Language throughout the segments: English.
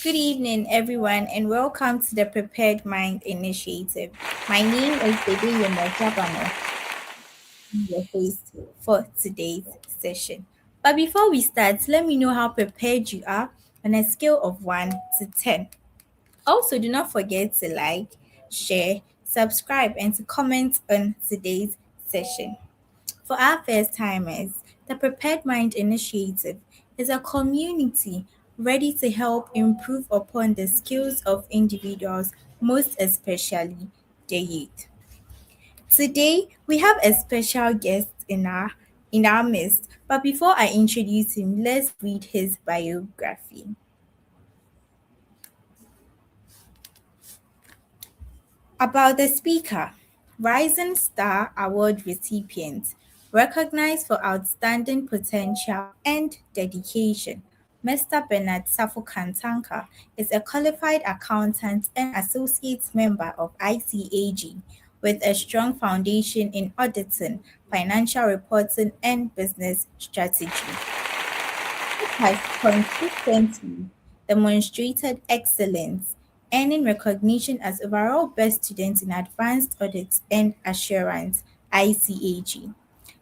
Good evening, everyone, and welcome to the Prepared Mind Initiative. My name is Dede Yomojabano, your host for today's session. But before we start, let me know how prepared you are on a scale of 1 to 10. Also, do not forget to like, share, subscribe, and to comment on today's session. For our first timers, the Prepared Mind Initiative is a community ready to help improve upon the skills of individuals, most especially the youth. Today, we have a special guest in our midst, but before I introduce him, let's read his biography. About the speaker, Rising Star Award recipient, recognized for outstanding potential and dedication. Mr. Bernard Sarfo Kantanka is a qualified accountant and associate member of ICAG with a strong foundation in auditing, financial reporting, and business strategy has consistently demonstrated excellence, earning recognition as overall best student in advanced audit and assurance (ICAG),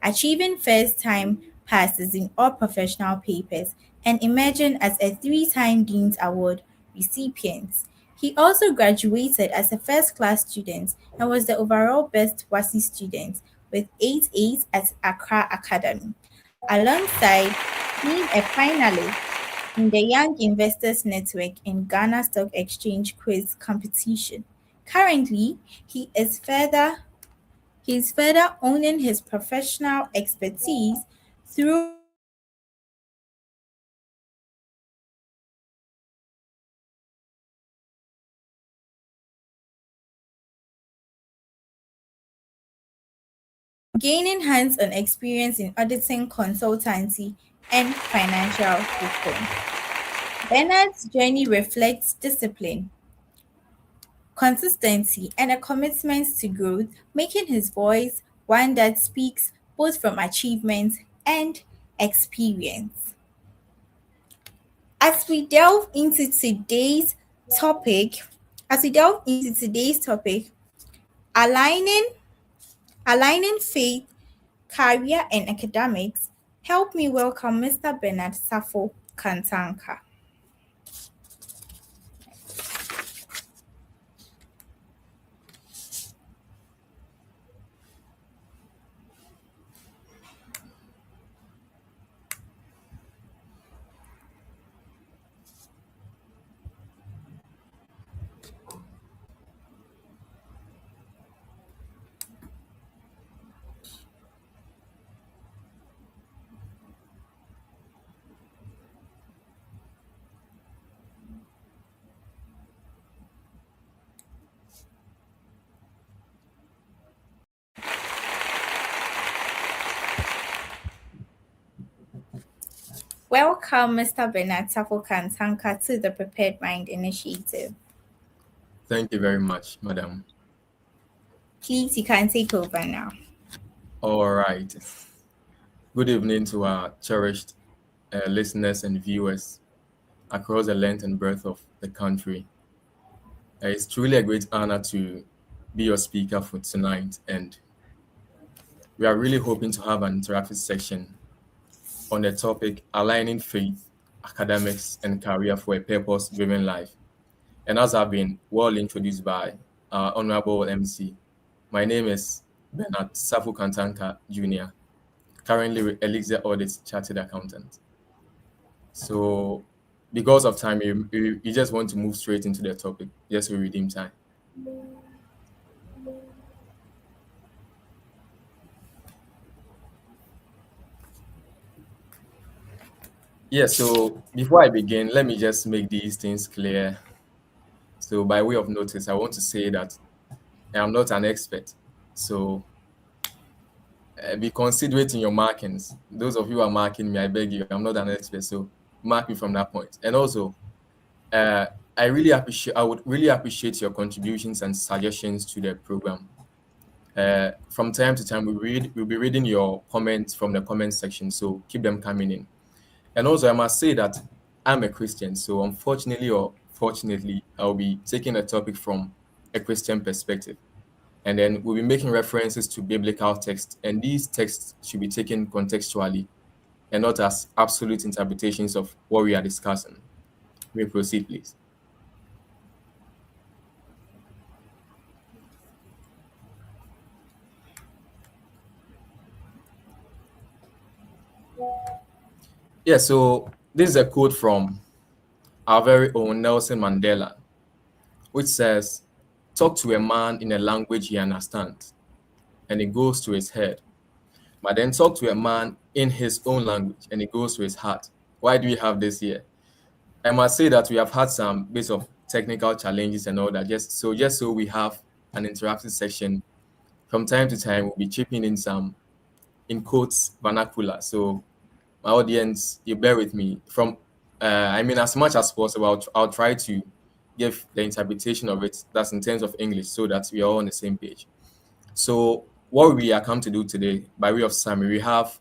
achieving first-time passes in all professional papers, and emerging as a three-time Dean's Award recipient. He also graduated as a first-class student and was the overall best WASI student with 8 A's at Accra Academy, alongside being a finalist in the Young Investors Network in Ghana Stock Exchange quiz competition. Currently, he is further owning his professional expertise through gaining hands-on experience in auditing, consultancy, and financial reform. Bernard's journey reflects discipline, consistency, and a commitment to growth, making his voice one that speaks both from achievement and experience. As we delve into today's topic, as we delve into today's topic, aligning aligning faith, career, and academics, help me welcome Mr. Bernard Safo Kantanka. Welcome, Mr. Bernard Safo Kantanka, to the Prepared Mind Initiative. Thank you very much, madam. Please, you can take over now. All right. Good evening to our cherished listeners and viewers across the length and breadth of the country. It's truly a great honor to be your speaker for tonight, and we are really hoping to have an interactive section on the topic aligning faith, academics, and career for a purpose-driven life. And as I've been well introduced by our Honorable MC, my name is Bernard Safu Kantanka Jr., currently with Elixir Audit Chartered Accountant. So, because of time, you just want to move straight into the topic, just to redeem time. Yeah, so before I begin, let me just make these things clear. So, by way of notice, I want to say that I am not an expert. So, be considerate in your markings. Those of you who are marking me, I beg you, I'm not an expert. So, mark me from that point. And also, uh, I would really appreciate your contributions and suggestions to the program. From time to time, we'll be reading your comments from the comment section. So, keep them coming in. And also, I must say that I'm a Christian, so unfortunately or fortunately, I'll be taking a topic from a Christian perspective. And then we'll be making references to biblical texts, and these texts should be taken contextually and not as absolute interpretations of what we are discussing. May we proceed, please? Yeah, so this is a quote from our very own Nelson Mandela, which says, "Talk to a man in a language he understands, and it goes to his head. But then talk to a man in his own language, and it goes to his heart." Why do we have this here? I must say that we have had some bits of technical challenges and all that. Just so we have an interactive section. From time to time, we'll be chipping in some, in quotes, vernacular. So my audience, you bear with me. I mean, as much as possible, I'll try to give the interpretation of it that's in terms of English, so that we are all on the same page. So what we are come to do today, by way of summary, we have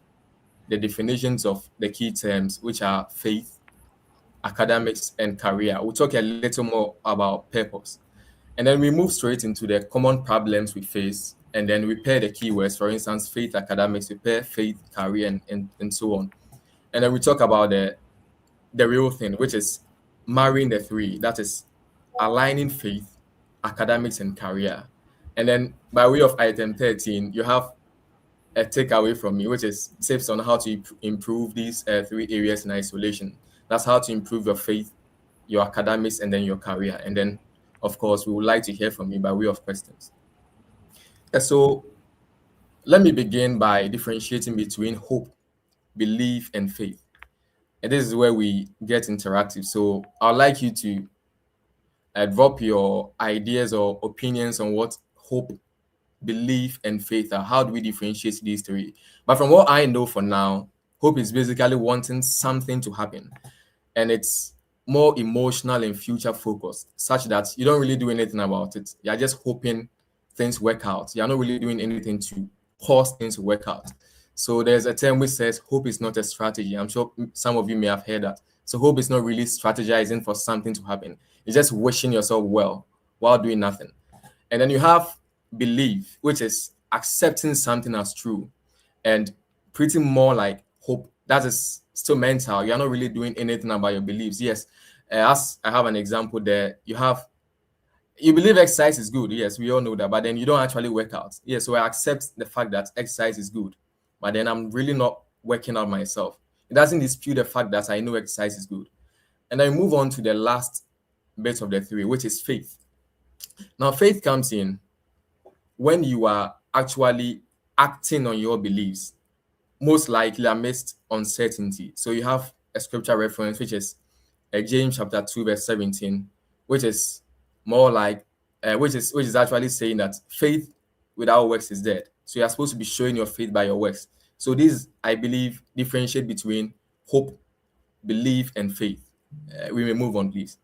the definitions of the key terms, which are faith, academics, and career. We'll talk a little more about purpose. And then we move straight into the common problems we face, and then we pair the keywords. For instance, faith, academics, we pair faith, career, and so on. And then we talk about the real thing, which is marrying the three. That is aligning faith, academics, and career. And then by way of item 13, you have a takeaway from me, which is tips on how to improve these three areas in isolation. That's how to improve your faith, your academics, and then your career. And then, of course, we would like to hear from you by way of questions. So let me begin by differentiating between hope, belief, and faith. And this is where we get interactive. So I'd like you to drop your ideas or opinions on what hope, belief, and faith are. How do we differentiate these three? But from what I know for now, hope is basically wanting something to happen, and it's more emotional and future focused, such that you don't really do anything about it. You're just hoping things work out. You're not really doing anything to cause things to work out. So there's a term which says hope is not a strategy. I'm sure some of you may have heard that. So hope is not really strategizing for something to happen. It's just wishing yourself well while doing nothing. And then you have belief, which is accepting something as true, and pretty more like hope. That is still mental. You're not really doing anything about your beliefs. Yes, as I have an example there, you believe exercise is good. Yes, we all know that, but then you don't actually work out. Yes, so I accept the fact that exercise is good, but then I'm really not working out myself. It doesn't dispute the fact that I know exercise is good. And I move on to the last bit of the three, which is faith. Now, faith comes in when you are actually acting on your beliefs, most likely amidst uncertainty. So you have a scripture reference, which is James chapter 2, verse 17, which is more like, which is actually saying that faith without works is dead. So you're supposed to be showing your faith by your works. So this, I believe, differentiate between hope, belief, and faith. We may move on, please.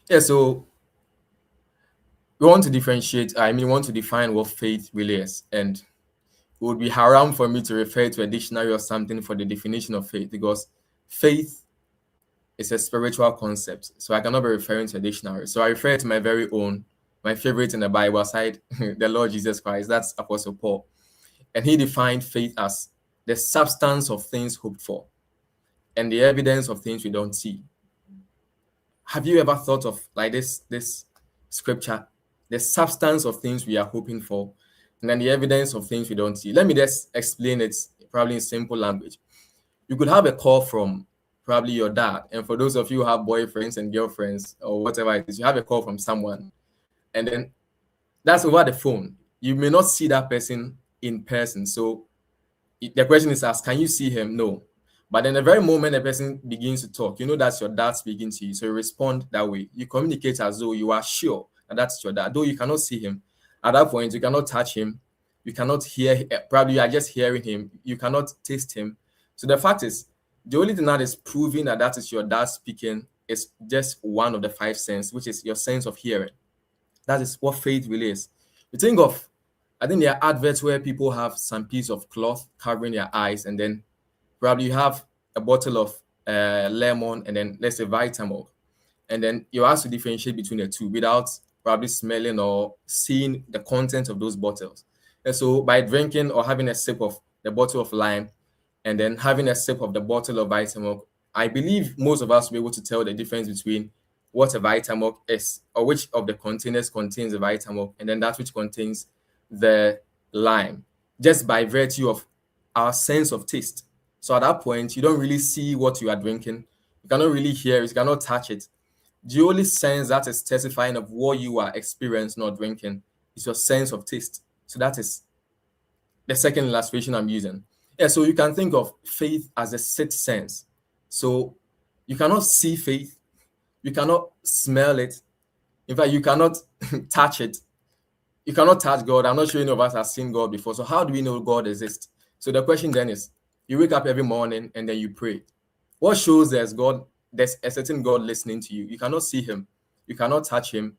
Yeah, so we want to differentiate, I mean, we want to define what faith really is. And it would be haram for me to refer to a dictionary or something for the definition of faith, because faith is a spiritual concept. So I cannot be referring to a dictionary. So I refer to my very own, my favorite in the Bible aside the Lord Jesus Christ. That's Apostle Paul. And he defined faith as the substance of things hoped for and the evidence of things we don't see. Have you ever thought of like this scripture, the substance of things we are hoping for, and then the evidence of things we don't see? Let me just explain it probably in simple language. You could have a call from probably your dad, and for those of you who have boyfriends and girlfriends or whatever it is, you have a call from someone, and then that's over the phone. You may not see that person in person. So the question is asked, can you see him? No. But then the very moment a person begins to talk, you know that's your dad speaking to you. So you respond that way. You communicate as though you are sure that that's your dad, though you cannot see him. At that point, you cannot touch him. You cannot hear, probably you are just hearing him. You cannot taste him. So the fact is, the only thing that is proving that that is your dad speaking is just one of the five senses, which is your sense of hearing. That is what faith really is. You think of I think there are adverts where people have some piece of cloth covering their eyes, and then probably you have a bottle of lemon, and then let's say Vitamol, and then you're asked to differentiate between the two without probably smelling or seeing the content of those bottles. And so by drinking or having a sip of the bottle of lime and then having a sip of the bottle of Vitamilk, I believe most of us will be able to tell the difference between what a Vitamilk is, or which of the containers contains the Vitamilk, and then that which contains the lime, just by virtue of our sense of taste. So at that point, you don't really see what you are drinking. You cannot really hear it. You cannot touch it. The only sense that is testifying of what you are experiencing or drinking is your sense of taste. So that is the second illustration I'm using. Yeah, so you can think of faith as a sixth sense. So you cannot see faith, you cannot smell it. In fact, you cannot touch it. You cannot touch God. I'm not sure any of us have seen God before. So how do we know God exists? So the question then is, you wake up every morning and then you pray. What shows there's a certain God listening to you? You cannot see him. You cannot touch him.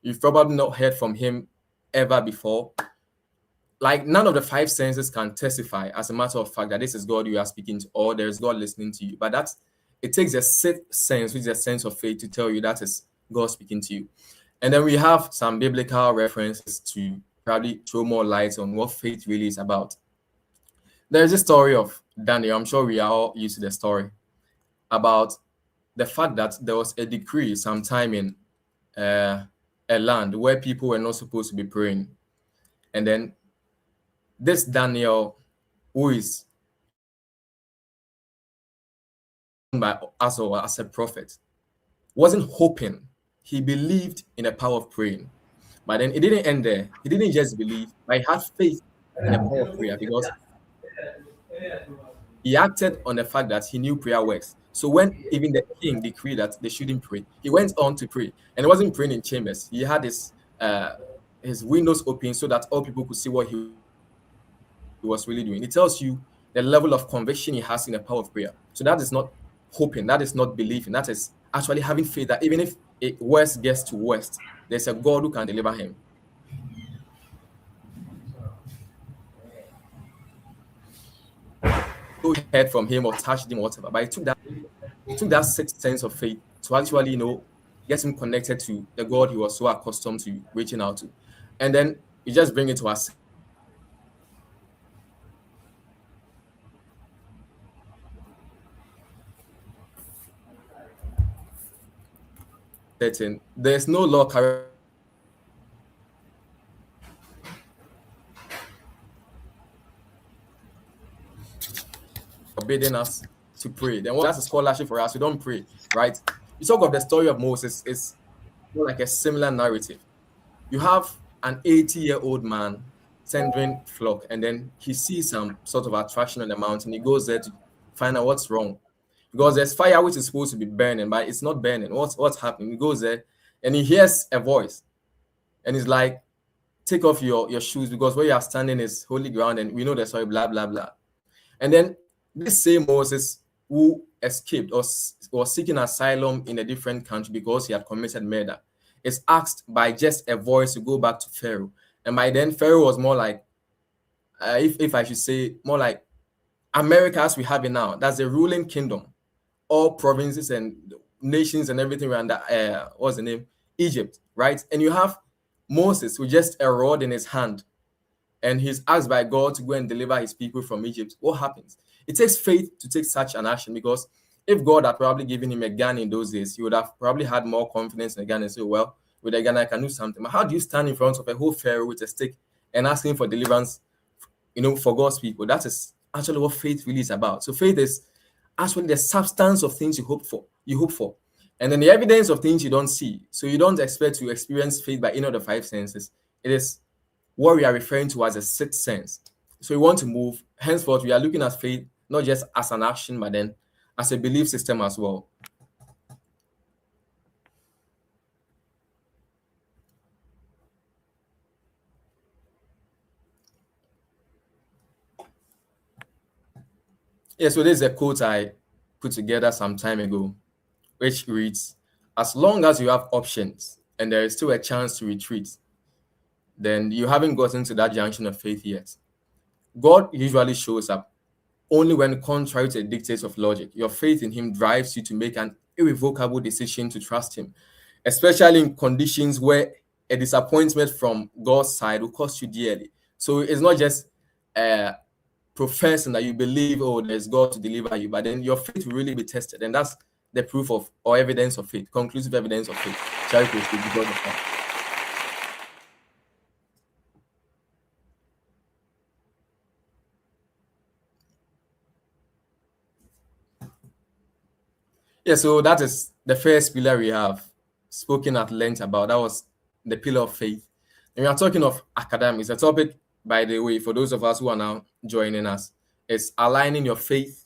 You've probably not heard from him ever before. Like none of the five senses can testify as a matter of fact that this is God you are speaking to, or there's God listening to you. But that's it takes a sixth sense, which is a sense of faith, to tell you that is God speaking to you. And then we have some biblical references to probably throw more light on what faith really is about. There's a story of Daniel. I'm sure we are all used to the story about the fact that there was a decree sometime in a land where people were not supposed to be praying. And then this Daniel, who is by us or as a prophet, wasn't hoping. He believed in the power of praying. But then it didn't end there. He didn't just believe, but he had faith in the power of prayer because he acted on the fact that he knew prayer works. So when even the king decreed that they shouldn't pray, he went on to pray. And he wasn't praying in chambers. He had his windows open so that all people could see what he was really doing. It tells you the level of conviction he has in the power of prayer. So that is not hoping, that is not believing, that is actually having faith that even if it worst gets to worst, there's a God who can deliver him. So he heard from him or touched him or whatever, but it took that sixth sense of faith to actually, get him connected to the God he was so accustomed to reaching out to. And then you just bring it to us. There's no law forbidding us to pray. Then that's a scholarship for us. We don't pray, right? You talk of the story of Moses, it's more like a similar narrative. You have an 80-year-old man tendering flock, and then he sees some sort of attraction on the mountain. He goes there to find out what's wrong. Because there's fire which is supposed to be burning, but it's not burning. What's happening? He goes there and he hears a voice, and he's like, take off your shoes because where you are standing is holy ground, and we know the story, blah, blah, blah. And then this same Moses who escaped or was seeking asylum in a different country because he had committed murder is asked by just a voice to go back to Pharaoh. And by then, Pharaoh was more like, if I should say, more like America as we have it now. That's the ruling kingdom. All provinces and nations and everything around that, what's the name? Egypt, right? And you have Moses with just a rod in his hand, and he's asked by God to go and deliver his people from Egypt. What happens? It takes faith to take such an action, because if God had probably given him a gun in those days, he would have probably had more confidence in the gun and say, well, with a gun, I can do something. But how do you stand in front of a whole Pharaoh with a stick and asking for deliverance, for God's people? That is actually what faith really is about. So faith is actually the substance of things you hope for. And then the evidence of things you don't see. So you don't expect to experience faith by any of the five senses. It is what we are referring to as a sixth sense. So we want to move. Henceforth, we are looking at faith not just as an action, but then as a belief system as well. Yeah, so this is a quote I put together some time ago, which reads, as long as you have options and there is still a chance to retreat, then you haven't gotten to that junction of faith yet. God usually shows up only when, contrary to the dictates of logic, your faith in Him drives you to make an irrevocable decision to trust Him, especially in conditions where a disappointment from God's side will cost you dearly. So it's not just professing that you believe, oh, there's God to deliver you, but then your faith will really be tested. And that's the proof of, or evidence of faith, conclusive evidence of faith. Shall we proceed because of that? Yeah, so that is the first pillar we have spoken at length about. That was the pillar of faith. And we are talking of academics. The topic, by the way, for those of us who are now joining us, is aligning your faith,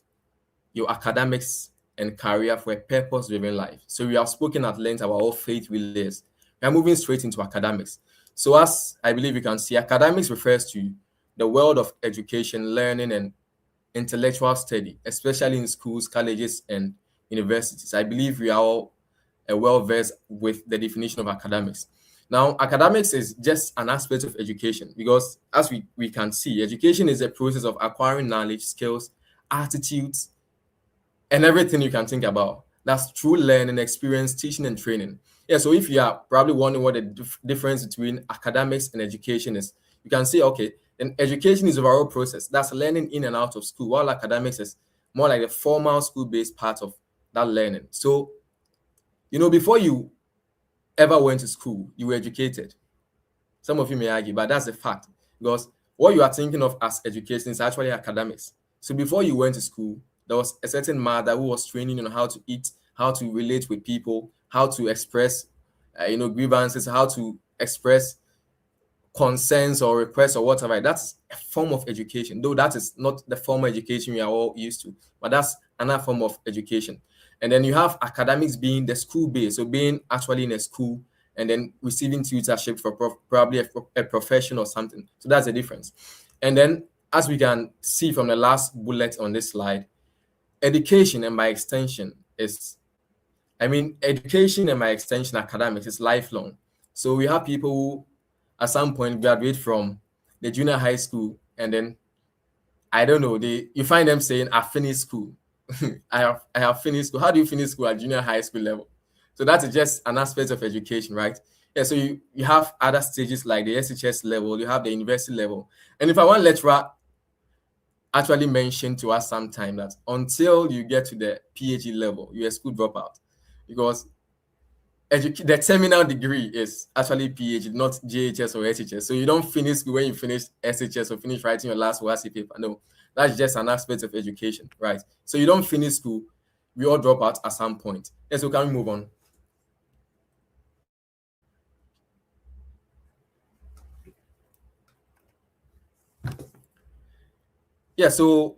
your academics, and career for a purpose-driven life. So we have spoken at length about what faith really is. We are moving straight into academics. So as I believe you can see, academics refers to the world of education, learning, and intellectual study, especially in schools, colleges, and universities. I believe we are all well versed with the definition of academics. Now, academics is just an aspect of education because, as we can see, education is a process of acquiring knowledge, skills, attitudes, and everything you can think about. That's true learning, experience, teaching, and training. Yeah, so if you are probably wondering what the difference between academics and education is, you can say, okay, then education is overall process. That's learning in and out of school, while academics is more like the formal school-based part of that learning. So, before you ever went to school, you were educated. Some of you may argue, but that's a fact because what you are thinking of as education is actually academics. So before you went to school, there was a certain mother who was training you on how to eat, how to relate with people, how to express, grievances, how to express concerns or requests or whatever. That's a form of education, though that is not the formal education we are all used to, but that's another form of education. And then you have academics being the school base, so being actually in a school and then receiving tutorship for probably a profession or something. So that's the difference. And then, as we can see from the last bullet on this slide, education and by extension education and by extension academics is lifelong. So we have people who at some point graduate from the junior high school and then I don't know, you find them saying I finished school. I have finished school. How do you finish school at junior high school level? So that is just an aspect of education, right? Yeah, so you have other stages like the SHS level, you have the university level. And if I want lecturer actually mentioned to us sometime that until you get to the PhD level, you're a school dropout because the terminal degree is actually PhD, not JHS or SHS. So you don't finish school when you finish SHS or finish writing your last WASI paper. No, that's just an aspect of education, right? So you don't finish school, we all drop out at some point. Yes, so can we move on? Yeah, so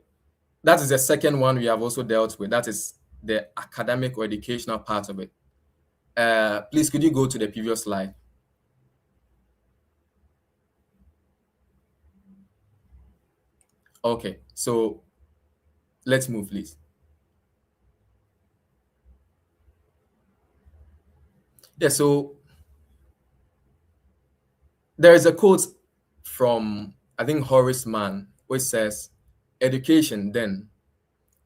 that is the second one we have also dealt with. That is the academic or educational part of it. Please, could you go to the previous slide? Okay, so let's move, please. Yeah, so there is a quote from, I think, Horace Mann, which says, education then,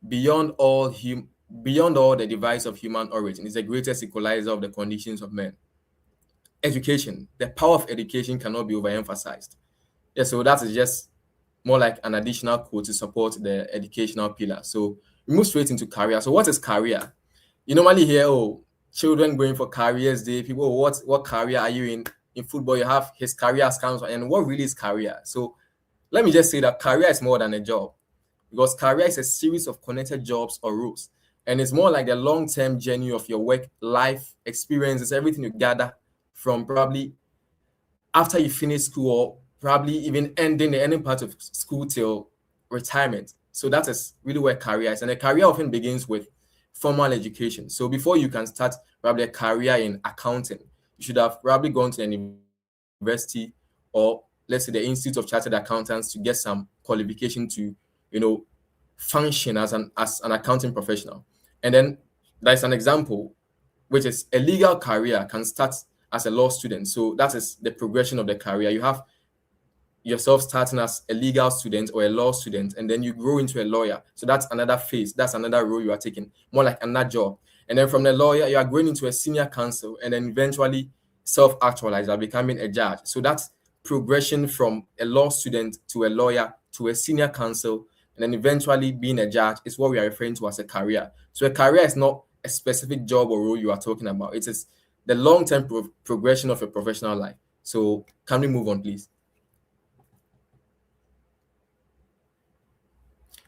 beyond all the device of human origin, is the greatest equalizer of the conditions of men. Education, the power of education cannot be overemphasized. Yeah, so that is just more like an additional quote to support the educational pillar. So we move straight into career. So what is career? You normally hear, oh, children going for careers day. People, oh, what career are you in? In football, you have his career as counselor. And what really is career? So let me just say that career is more than a job because career is a series of connected jobs or roles. And it's more like the long-term journey of your work, life, experiences, everything you gather from probably after you finish school or probably even ending the ending part of school till retirement. So that is really where career is. And a career often begins with formal education. So before you can start probably a career in accounting, you should have probably gone to an university or let's say the Institute of Chartered Accountants to get some qualification to, function as an accounting professional. And then there's an example, which is a legal career can start as a law student. So that is the progression of the career. You have yourself starting as a legal student or a law student, and then you grow into a lawyer. So that's another phase. That's another role you are taking, more like another job. And then from the lawyer, you are going into a senior counsel, and then eventually self-actualize by becoming a judge. So that's progression from a law student to a lawyer to a senior counsel, and then eventually being a judge is what we are referring to as a career. So a career is not a specific job or role you are talking about. It is the long-term progression of a professional life. So can we move on, please?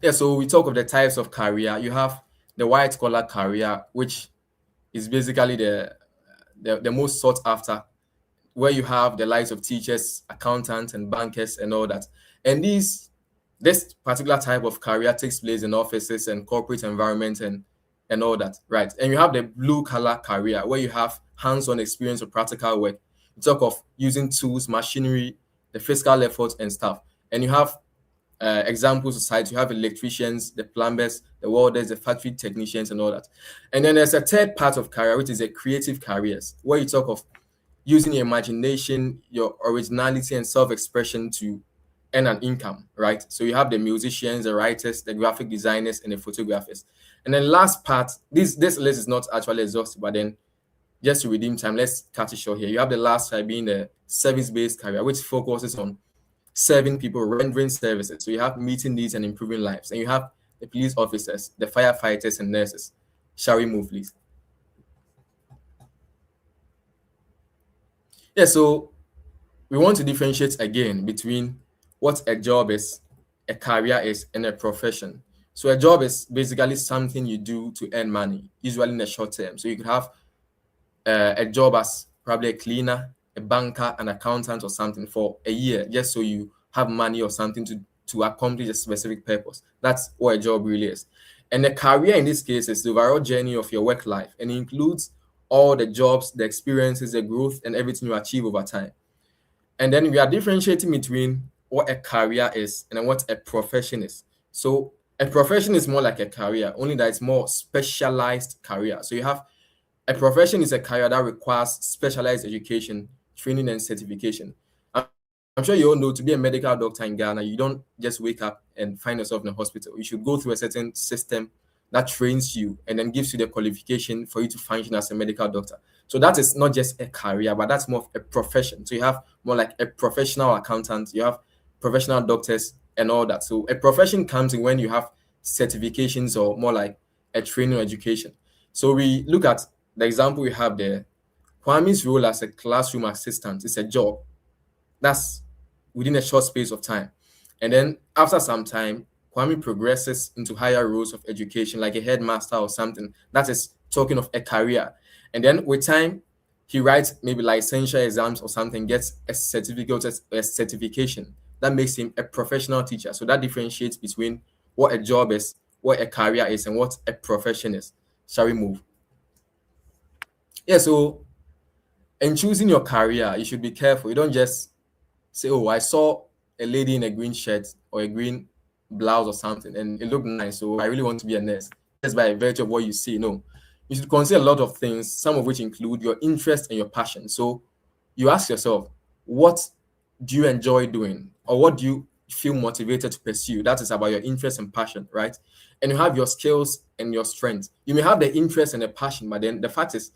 Yeah, so we talk of the types of career. You have the white collar career, which is basically the most sought after, where you have the likes of teachers, accountants, and bankers, and all that. And this particular type of career takes place in offices and corporate environments and all that, right? And you have the blue collar career, where you have hands-on experience of practical work. You talk of using tools, machinery, the physical effort, and stuff. And you have examples aside, you have electricians, the plumbers, the welders, the factory technicians, and all that. And then there's a third part of career, which is a creative careers, where you talk of using your imagination, your originality, and self-expression to earn an income, right? So you have the musicians, the writers, the graphic designers, and the photographers. And then last part, this list is not actually exhaustive, but then just to redeem time, let's cut it short here. You have the last part being the service-based career, which focuses on serving people, rendering services. So you have meeting needs and improving lives. And you have the police officers, the firefighters, and nurses. Shall we move, please? Yeah, so we want to differentiate again between what a job is, a career is, and a profession. So a job is basically something you do to earn money, usually in the short term. So you could have a job as probably a cleaner, a banker, an accountant, or something for a year, just so you have money or something to accomplish a specific purpose. That's what a job really is. And a career in this case is the overall journey of your work life, and it includes all the jobs, the experiences, the growth, and everything you achieve over time. And then we are differentiating between what a career is and then what a profession is. So a profession is more like a career, only that it's more specialized career. So you have a profession is a career that requires specialized education, training, and certification. I'm I'm sure you all know to be a medical doctor in Ghana, you don't just wake up and find yourself in a hospital. You should go through a certain system that trains you and then gives you the qualification for you to function as a medical doctor. So that is not just a career, but that's more of a profession. So you have more like a professional accountant, you have professional doctors and all that. So a profession comes in when you have certifications or more like a training or education. So we look at the example we have there. Kwame's role as a classroom assistant is a job. That's within a short space of time. And then after some time, Kwame progresses into higher roles of education, like a headmaster or something. That is talking of a career. And then with time, he writes maybe licensure exams or something, gets a certificate, a certification that makes him a professional teacher. So that differentiates between what a job is, what a career is, and what a profession is. Shall we move? Yeah, so in choosing your career, you should be careful. You don't just say, oh, I saw a lady in a green shirt or a green blouse or something, and it looked nice, so I really want to be a nurse. Just by virtue of what you see. No, you should consider a lot of things, some of which include your interest and your passion. So you ask yourself, what do you enjoy doing, or what do you feel motivated to pursue? That is about your interest and passion, right? And you have your skills and your strengths. You may have the interest and the passion, but then the fact is,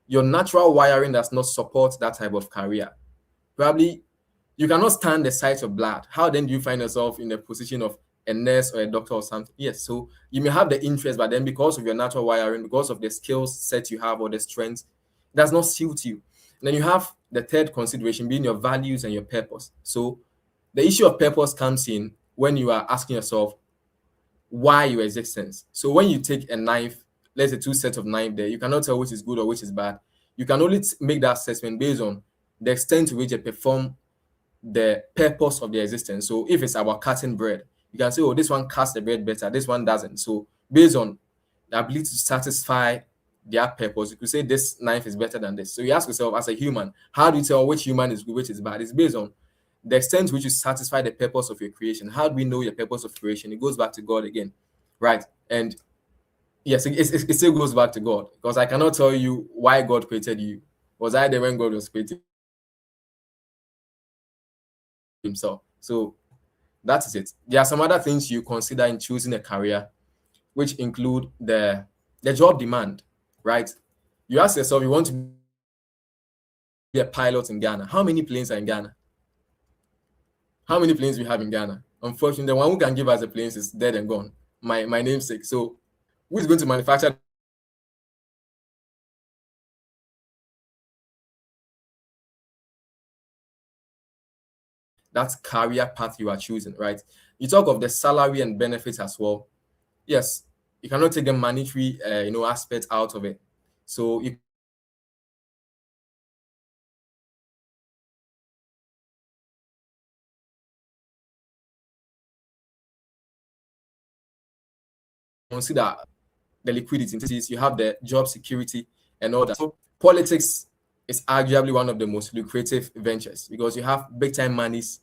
your natural wiring does not support that type of career. Probably you cannot stand the sight of blood. How then do you find yourself in the position of a nurse or a doctor or something? Yes, so you may have the interest, but then because of your natural wiring, because of the skills set you have or the strengths, it does not suit you. And then you have the third consideration being your values and your purpose. So the issue of purpose comes in when you are asking yourself why your existence. So when you take a knife, let's say two sets of knife there, you cannot tell which is good or which is bad. You can only make that assessment based on the extent to which they perform the purpose of their existence. So if it's about cutting bread, you can say, oh, this one cuts the bread better, this one doesn't. So based on the ability to satisfy their purpose, you could say this knife is better than this. So you ask yourself, as a human, how do you tell which human is good, which is bad? It's based on the extent to which you satisfy the purpose of your creation. How do we know your purpose of creation? It goes back to God again, right? And yes, it still goes back to God, because I cannot tell you why God created you. Was I there when God was creating himself? So that is it. There are some other things you consider in choosing a career, which include the job demand, right? You ask yourself, you want to be a pilot in Ghana. How many planes are in Ghana? How many planes we have in Ghana? Unfortunately, the one who can give us the planes is dead and gone. My namesake. So who is going to manufacture that career path you are choosing, right? You talk of the salary and benefits as well. Yes, you cannot take the monetary, aspect out of it. So you consider the liquidity. You have the job security and all that. So politics is arguably one of the most lucrative ventures because you have big time monies.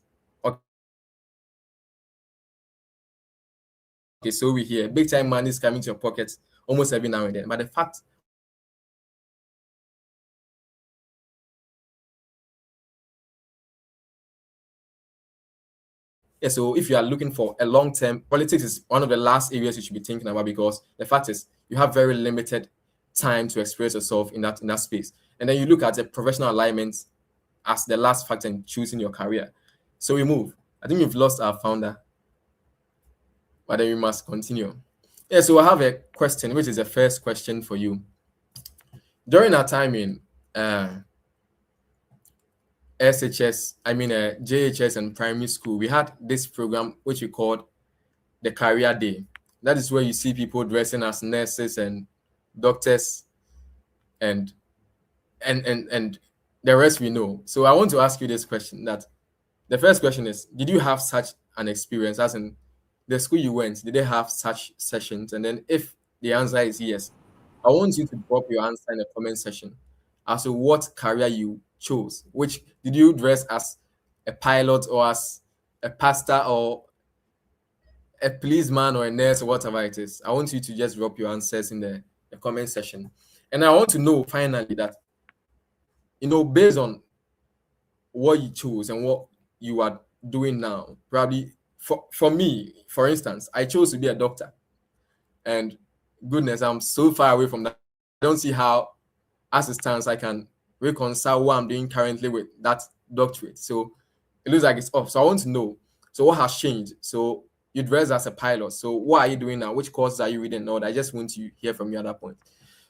Okay, so we hear big time monies coming to your pockets almost every now and then. But the fact, yeah, so if you are looking for a long term, politics is one of the last areas you should be thinking about because the fact is you have very limited time to express yourself in that space. And then you look at the professional alignments as the last factor in choosing your career. So we move. I think we've lost our founder, but then we must continue. Yeah, so I have a question, which is the first question for you. During our time in JHS and primary school, we had this program which we called the Career Day. That is where you see people dressing as nurses and doctors and and the rest we know. So I want to ask you this question that the first question is, did you have such an experience as in the school you went, did they have such sessions? And then if the answer is yes, I want you to drop your answer in the comment section as to what career you chose. Which did you dress as a pilot or as a pastor or a policeman or a nurse or whatever it is? I want you to just drop your answers in the comment section. And I want to know finally that, based on what you chose and what you are doing now, probably for me, for instance, I chose to be a doctor. And goodness, I'm so far away from that. I don't see how, as it stands, I can reconcile what I'm doing currently with that doctorate. So it looks like it's off. So I want to know. So what has changed? So you dress as a pilot. So what are you doing now? Which courses are you reading now? I just want to hear from you at that point.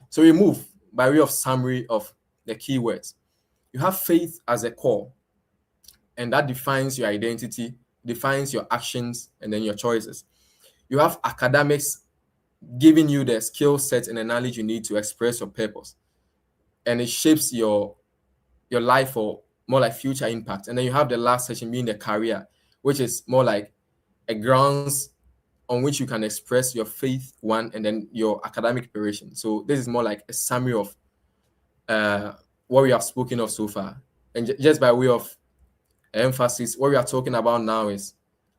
So we move by way of summary of the keywords. You have faith as a core, and that defines your identity, defines your actions, and then your choices. You have academics giving you the skill set and the knowledge you need to express your purpose, and it shapes your life for more like future impact. And then you have the last section being the career, which is more like a grounds on which you can express your faith one and then your academic preparation. So this is more like a summary of what we have spoken of so far. And just by way of emphasis, what we are talking about now is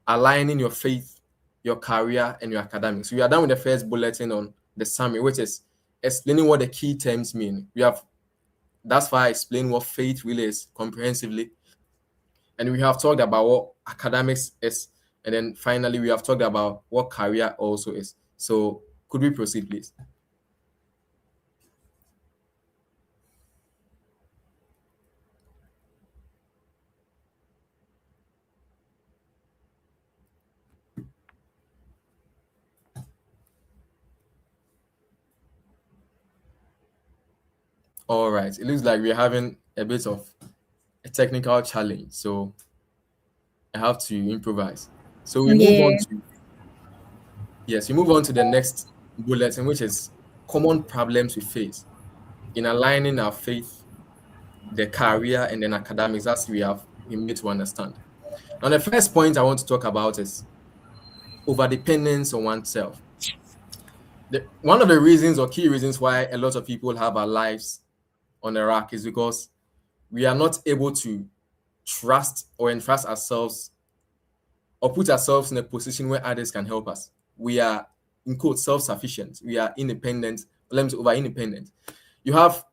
aligning your faith, your career, and your academics. We are done with the first bulletin on the summary, which is explaining what the key terms mean. We have that's why I explained what faith really is comprehensively. And we have talked about what academics is. And then finally, we have talked about what career also is. So could we proceed, please? All right. It looks like we're having a bit of a technical challenge. So I have to improvise. So we move on Yeah. to, yes, we move on to the next bulletin, which is common problems we face in aligning our faith, the career, and then academics, as we made to understand. Now, the first point I want to talk about is overdependence on oneself. One of the reasons or key reasons why a lot of people have our lives on a rack is because we are not able to trust or entrust ourselves or put ourselves in a position where others can help us. We are, in quote, self-sufficient. We are independent. Let me say over independent. You have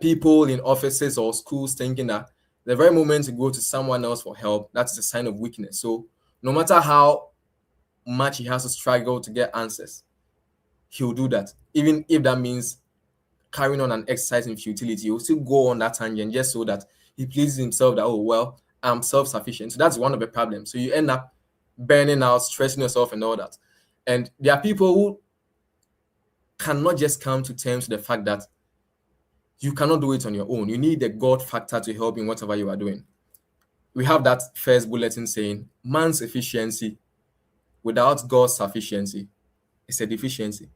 people in offices or schools thinking that the very moment you go to someone else for help, that's a sign of weakness. So no matter how much he has to struggle to get answers, he'll do that. Even if that means carrying on an exercise in futility, he'll still go on that tangent just so that he pleases himself that, oh, well, I'm self sufficient. So that's one of the problems. So you end up burning out, stressing yourself, and all that. And there are people who cannot just come to terms with the fact that you cannot do it on your own. You need the God factor to help in whatever you are doing. We have that first bulletin saying man's efficiency without God's sufficiency is a deficiency.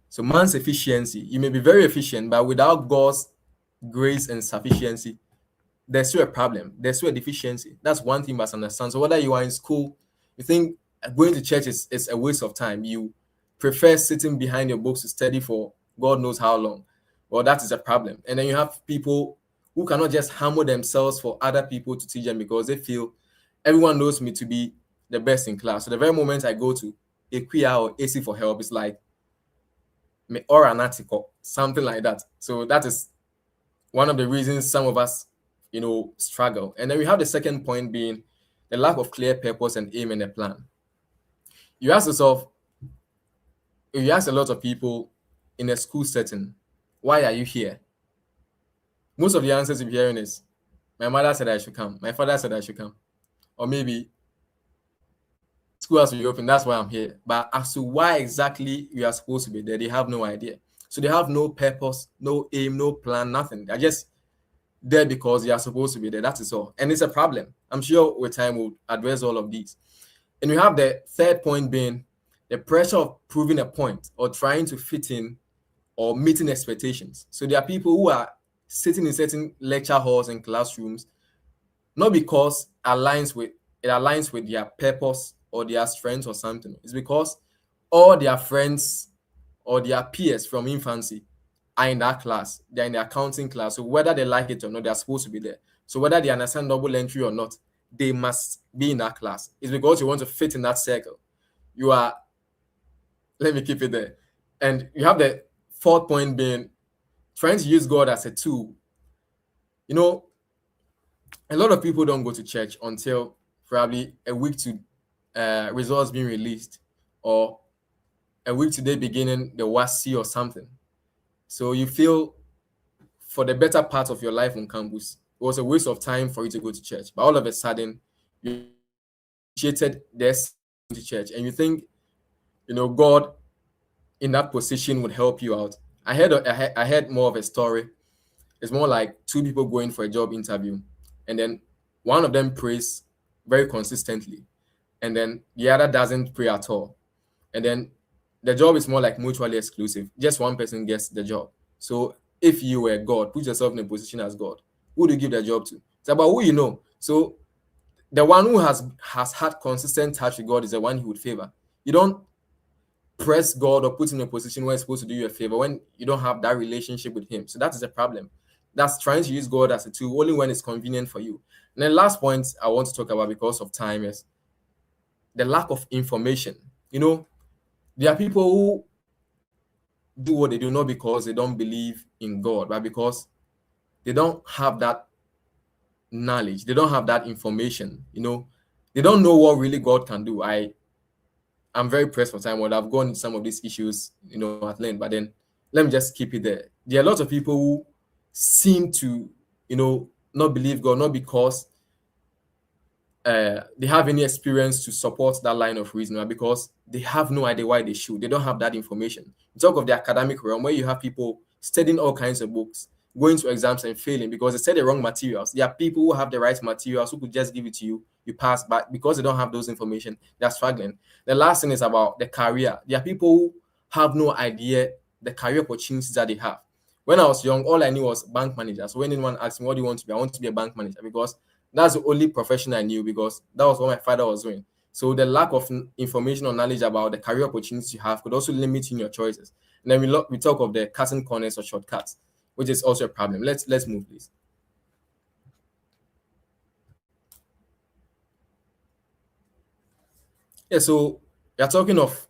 So man's efficiency, you may be very efficient, but without God's grace and sufficiency, there's still a problem. There's still a deficiency. That's one thing you must understand. So whether you are in school, you think going to church is a waste of time. You prefer sitting behind your books to study for God knows how long. Well, that is a problem. And then you have people who cannot just hammer themselves for other people to teach them because they feel everyone knows me to be the best in class. So the very moment I go to a queer or AC for help, it's like me or an article, something like that. So that is one of the reasons some of us, struggle. And then we have the second point being the lack of clear purpose and aim and a plan. You ask yourself, if you ask a lot of people in a school setting, why are you here? Most of the answers you're hearing is, my mother said I should come, my father said I should come, or maybe school has to be open, that's why I'm here. But as to why exactly you are supposed to be there, they have no idea. So they have no purpose, no aim, no plan, nothing. They're just there because they are supposed to be there. That is all. And it's a problem. I'm sure with time we'll address all of these. And we have the third point being the pressure of proving a point or trying to fit in or meeting expectations. So there are people who are sitting in certain lecture halls and classrooms, not because it aligns with their purpose or their strengths or something. It's because all their friends or their peers from infancy are in that class. They're in the accounting class. So whether they like it or not, they're supposed to be there. So whether they understand double entry or not, they must be in that class. It's because you want to fit in that circle. You are, let me keep it there. And you have the fourth point being trying to use God as a tool. A lot of people don't go to church until probably a week to results being released or a week today beginning the WASI or something. So you feel for the better part of your life on campus, it was a waste of time for you to go to church. But all of a sudden, you initiated this to church and you think, God in that position would help you out. I heard more of a story. It's more like two people going for a job interview, and then one of them prays very consistently, and then the other doesn't pray at all. And then the job is more like mutually exclusive. Just one person gets the job. So if you were God, put yourself in a position as God. Who do you give the job to? It's about who you know. So the one who has had consistent touch with God is the one he would favor. You don't press God or put him in a position where he's supposed to do you a favor when you don't have that relationship with him. So that is a problem. That's trying to use God as a tool only when it's convenient for you. And then last point I want to talk about because of time is the lack of information. There are people who do what they do not because they don't believe in God, but because they don't have that knowledge. They don't have that information. They don't know what really God can do. I'm very pressed for time. I've gone into some of these issues, at length, but then let me just keep it there. There are lots of people who seem to, not believe God, not because they have any experience to support that line of reasoning, because they have no idea why they should. They don't have that information. You talk of the academic realm where you have people studying all kinds of books, going to exams and failing because they said the wrong materials. There are people who have the right materials who could just give it to you, you pass, but because they don't have those information, they're struggling. The last thing is about the career. There are people who have no idea the career opportunities that they have. When I was young, all I knew was bank manager. So when anyone asked me, what do you want to be? I want to be a bank manager because that's the only profession I knew because that was what my father was doing. So the lack of information or knowledge about the career opportunities you have could also limit you in your choices. And then we talk of the cutting corners or shortcuts, which is also a problem. Let's move, please. Yeah, so you're talking of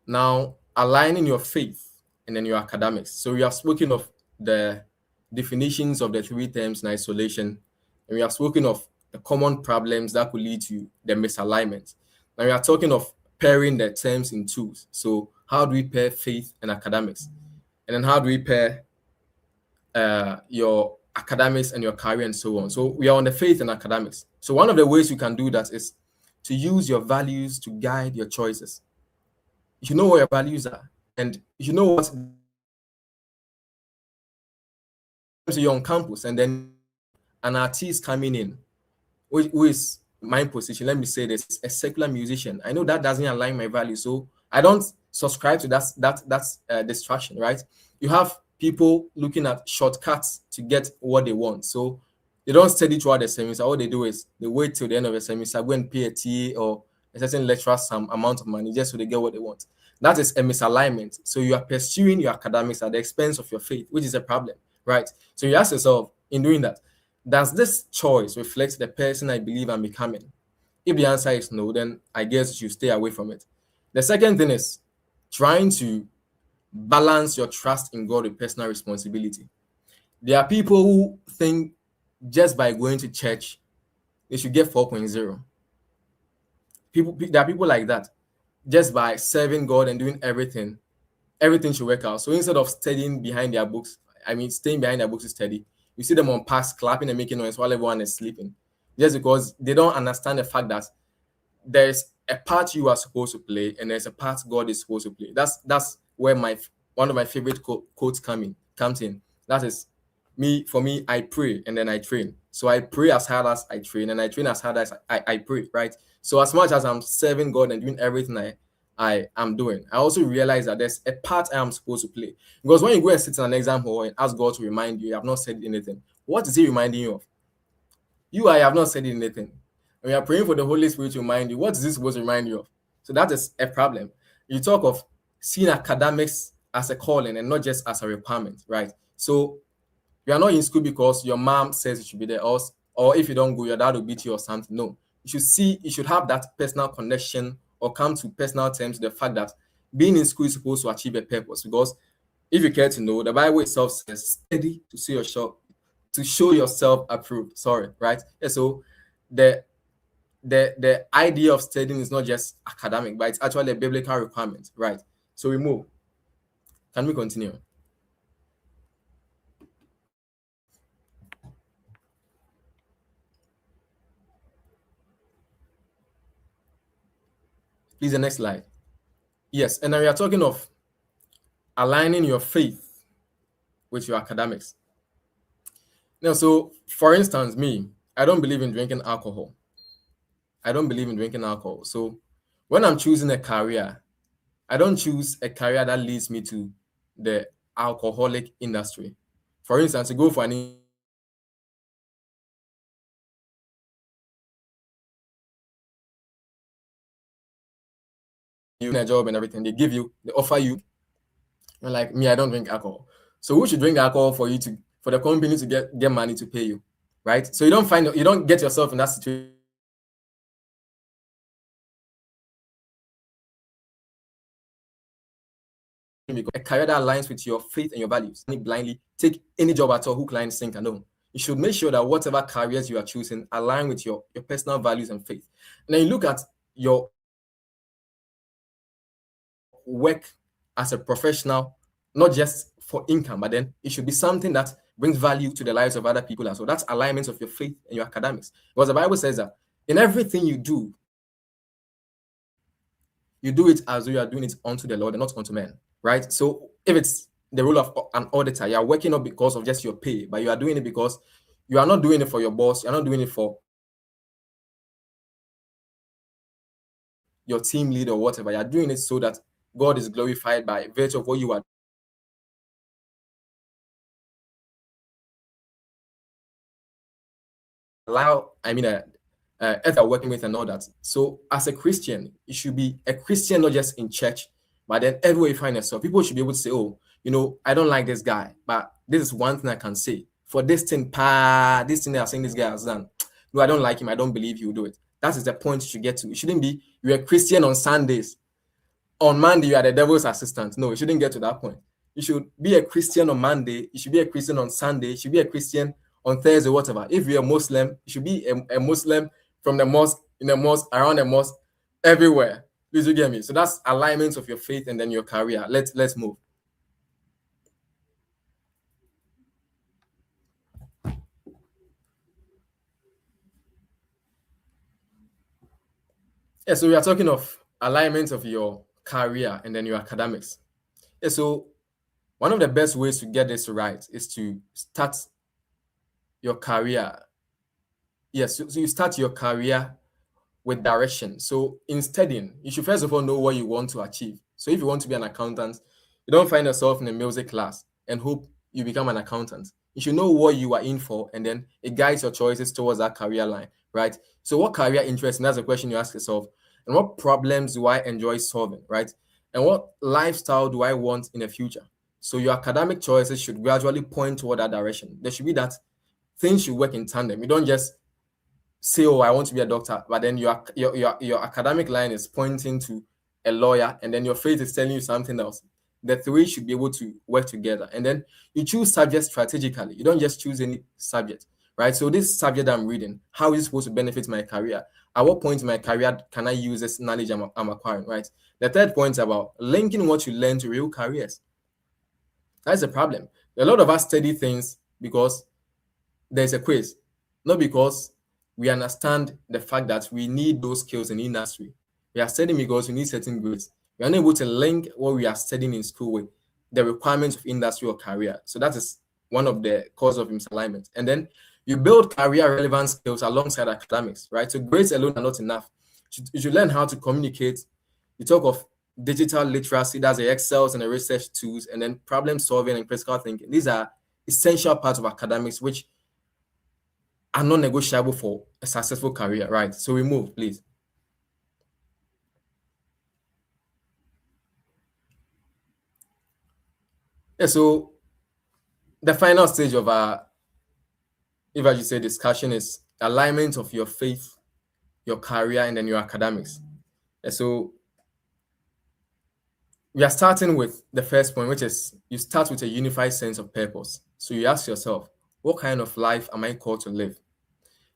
now aligning your faith and then your academics. So we have spoken of the definitions of the three terms in isolation, and we have spoken of the common problems that could lead to the misalignment. Now we are talking of pairing the terms in twos. So how do we pair faith and academics? And then how do we pair your academics and your career and so on? So we are on the faith and academics. So one of the ways you can do that is to use your values to guide your choices. You know what your values are, and you know what you're on campus, and then an artist coming in who is my position, let me say this, a secular musician. I know that doesn't align my values, so I don't subscribe to that distraction, right? You have people looking at shortcuts to get what they want, so they don't study throughout the semester. All they do is they wait till the end of the semester, go and pay a TA or a certain lecturer some amount of money just so they get what they want. That is a misalignment. So you are pursuing your academics at the expense of your faith, which is a problem, right? So you ask yourself, in doing that, does this choice reflect the person I believe I'm becoming? If the answer is no, then I guess you stay away from it. The second thing is trying to balance your trust in God with personal responsibility. There are people who think just by going to church, they should get 4.0. There are people like that. Just by serving God and doing everything should work out. So instead of studying behind their books, I mean, staying behind their books to study, you see them on packs clapping and making noise while everyone is sleeping, just because they don't understand the fact that there's a part you are supposed to play and there's a part God is supposed to play. That's where my one of my favorite quotes comes in. That is me. For me, I pray and then I train. So I pray as hard as I train, and I train as hard as I pray, right? So as much as I'm serving God and doing everything I am doing, I also realize that there's a part I am supposed to play. Because when you go and sit in an exam hall and ask God to remind you have not said anything, what is He reminding you of? I have not said anything. When you are praying for the Holy Spirit to remind you, what is this supposed to remind you of? So that is a problem. You talk of seeing academics as a calling and not just as a requirement, right? So you are not in school because your mom says you should be there, or if you don't go, your dad will beat you or something. No, you should have that personal connection or come to personal terms with the fact that being in school is supposed to achieve a purpose. Because if you care to know, the Bible itself says, "Study to show yourself approved." Sorry, right? Yeah, so the the idea of studying is not just academic, but it's actually a biblical requirement, right? So we move. Can we continue? Please, the next slide. Yes, and then we are talking of aligning your faith with your academics. Now, so for instance, me, I don't believe in drinking alcohol. I don't believe in drinking alcohol. So when I'm choosing a career, I don't choose a career that leads me to the alcoholic industry. For instance, to go for an a job and everything, they offer you, and like me, I don't drink alcohol. So who should drink alcohol for the company to get money to pay you, right? So you don't get yourself in that situation because a career that aligns with your faith and your values. Blindly take any job at all, hook, line, sinker. No, you should make sure that whatever careers you are choosing align with your personal values and faith. And then you look at your work as a professional, not just for income, but then it should be something that brings value to the lives of other people as well. That's alignment of your faith and your academics. Because the Bible says that in everything you do it as though you are doing it unto the Lord and not unto men, right? So if it's the role of an auditor, you are working not because of just your pay, but you are doing it because you are not doing it for your boss, you're not doing it for your team leader or whatever. You're doing it so that God is glorified by virtue of what you are if you're working with and all that. So as a Christian, you should be a Christian not just in church, but then everywhere you find yourself. People should be able to say, "Oh, I don't like this guy, but this is one thing I can say for this thing, this thing that I'm saying this guy has done. No, I don't like him. I don't believe he will do it." That is the point you should get to. It shouldn't be you're a Christian on Sundays. On Monday, you are the devil's assistant. No, it shouldn't get to that point. You should be a Christian on Monday. You should be a Christian on Sunday. You should be a Christian on Thursday, whatever. If you're a Muslim, you should be a Muslim from the mosque, in the mosque, around the mosque, everywhere. Please, you get me? So that's alignment of your faith and then your career. Let's move. Yeah, so we are talking of alignment of your career and then your academics. Yeah, so one of the best ways to get this right is to start your career. Yes, so you start your career with direction. So in studying, you should first of all know what you want to achieve. So if you want to be an accountant, you don't find yourself in a music class and hope you become an accountant. You should know what you are in for, and then it guides your choices towards that career line, right? So what career interests me? That's the question you ask yourself. And what problems do I enjoy solving, right? And what lifestyle do I want in the future? So your academic choices should gradually point toward that direction. There should be that things should work in tandem. You don't just say, "Oh, I want to be a doctor," but then your academic line is pointing to a lawyer, and then your faith is telling you something else. The three should be able to work together, and then you choose subjects strategically. You don't just choose any subject, right? So this subject I'm reading, how is it supposed to benefit my career? At what point in my career can I use this knowledge I'm acquiring, right? The third point is about linking what you learn to real careers. That's the problem. A lot of us study things because there's a quiz, not because we understand the fact that we need those skills in industry. We are studying because we need certain grades. We are not able to link what we are studying in school with the requirements of industry or career. So that is one of the cause of misalignment. And then you build career relevant skills alongside academics, right? So grades alone are not enough. You should learn how to communicate. You talk of digital literacy, that's the Excels and the research tools, and then problem solving and critical thinking. These are essential parts of academics, which are non-negotiable for a successful career, right? So we move, please. Yeah, so the final stage of our, if I should say, discussion is alignment of your faith, your career, and then your academics. Yeah, so we are starting with the first point, which is you start with a unified sense of purpose. So you ask yourself, what kind of life am I called to live?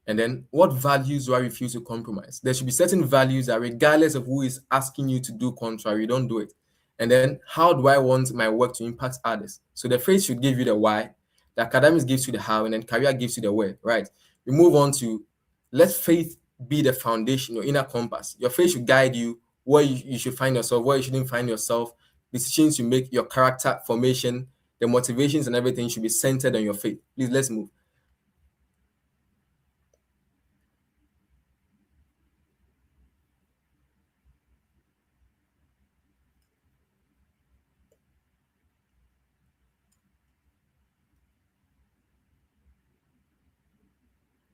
And then what values do I refuse to compromise? There should be certain values that regardless of who is asking you to do contrary, you don't do it. And then how do I want my work to impact others? So the faith should give you the why, the academics gives you the how, and then career gives you the where, right? We move on to let faith be the foundation, your inner compass. Your faith should guide you where you should find yourself, where you shouldn't find yourself, decisions you make, your character formation, the motivations and everything should be centered on your faith. Please, let's move.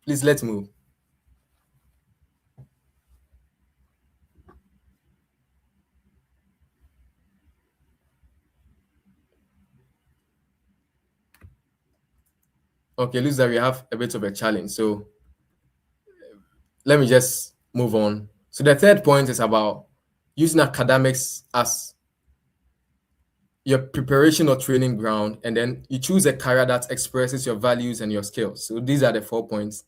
Please, let's move. Okay, looks like we have a bit of a challenge. So let me just move on. So the third point is about using academics as your preparation or training ground, and then you choose a career that expresses your values and your skills. So these are the 4 points.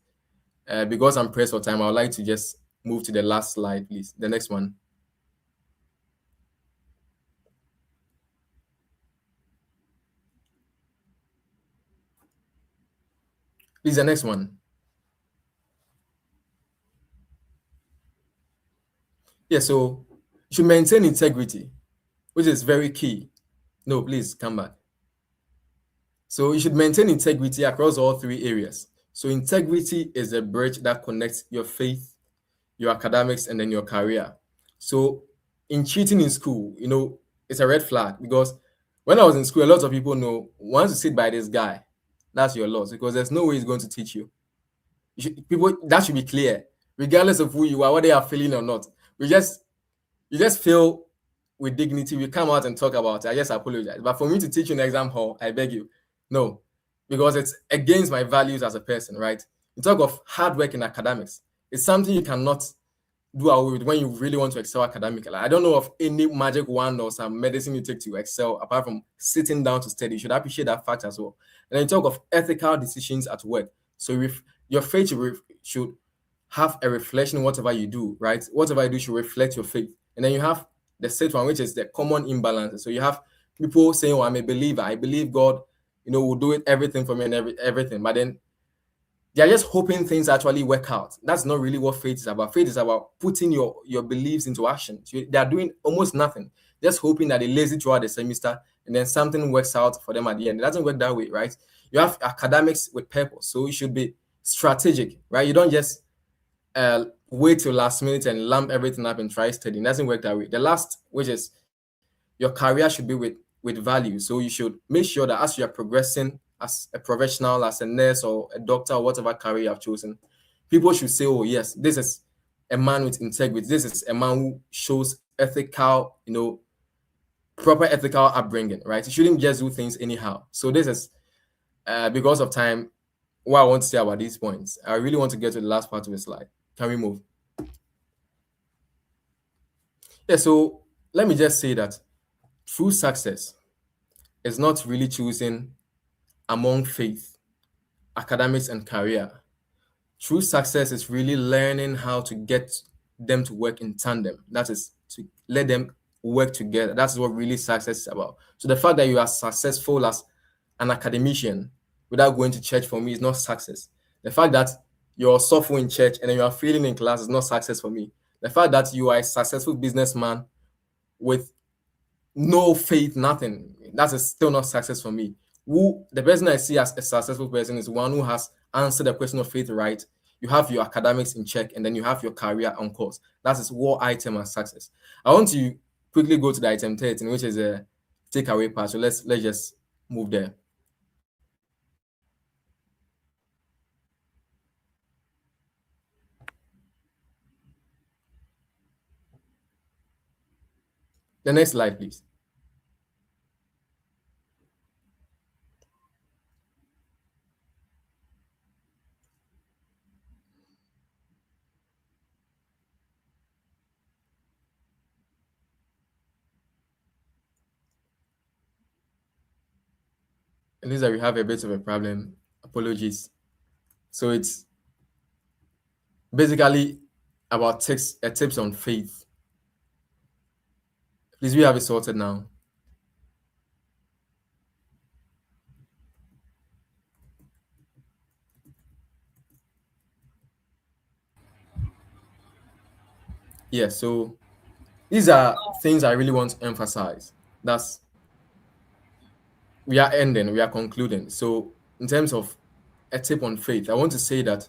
Because I'm pressed for time, I would like to just move to the last slide, please. The next one. Please, the next one. Yeah, so you should maintain integrity, which is very key. No, please come back. So you should maintain integrity across all three areas. So integrity is a bridge that connects your faith, your academics, and then your career. So in cheating in school, it's a red flag because when I was in school, a lot of people know once you sit by this guy, that's your loss because there's no way he's going to teach you. People that should be clear, regardless of who you are, whether they are failing or not. You just fail with dignity. We come out and talk about it. I just apologize. But for me to teach you in exam hall, I beg you, no, because it's against my values as a person, right? You talk of hard work in academics. It's something you cannot do away with when you really want to excel academically. I don't know of any magic wand or some medicine you take to excel apart from sitting down to study. You should appreciate that fact as well. And then talk of ethical decisions at work. So if your faith should have a reflection in whatever you do, right? Whatever you do should reflect your faith. And then you have the sixth one, which is the common imbalance. So you have people saying, "Oh, I'm a believer. I believe God, will do it everything for me and everything." But then they're just hoping things actually work out. That's not really what faith is about. Faith is about putting your beliefs into action. So they are doing almost nothing, just hoping that they lazy throughout the semester and then something works out for them at the end. It doesn't work that way, right? You have academics with purpose, so you should be strategic, right? You don't just wait till last minute and lump everything up and try studying. It doesn't work that way. The last, which is your career, should be with value. So you should make sure that as you are progressing as a professional, as a nurse or a doctor or whatever career you have chosen, people should say, "Oh yes, this is a man with integrity. This is a man who shows ethical, proper ethical upbringing, right? You shouldn't just do things anyhow." So this is because of time, what I want to say about these points. I really want to get to the last part of the slide. Can we move? Yeah, so let me just say that true success is not really choosing among faith, academics, and career. True success is really learning how to get them to work in tandem. That is to let them work together. That's what really success is about. So the fact that you are successful as an academician without going to church, for me, is not success. The fact that you're suffering in church and then you are failing in class is not success for me. The fact that you are a successful businessman with no faith, nothing, that's still not success for me. Who the person I see as a successful person is one who has answered the question of faith right. You have your academics in check, and then you have your career on course. That is what item as success. I want to quickly go to the item 13, which is a takeaway part. So let's just move there. The next slide, please. Lisa, we have a bit of a problem. Apologies. So it's basically about tips on faith. Please, we have it sorted now. Yeah, so these are things I really want to emphasize. That's we are ending, we are concluding. So, in terms of a tip on faith, I want to say that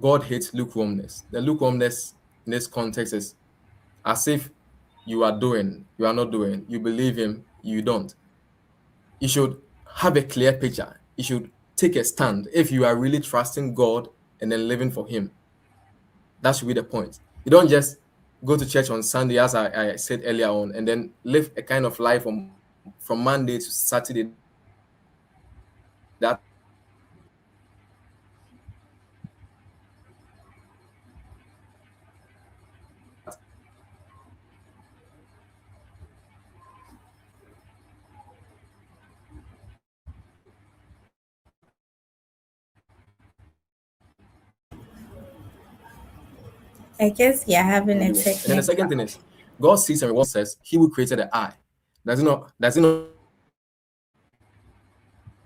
God hates lukewarmness. The lukewarmness in this context is as if you are not doing, you believe Him, you don't. You should have a clear picture. You should take a stand if you are really trusting God and then living for Him. That should be the point. You don't just go to church on Sunday, as I said earlier on, and then live a kind of life from Monday to Saturday that I guess you're having a and then the second technical. thing is God sees and rewards says He who created the eye. Does it not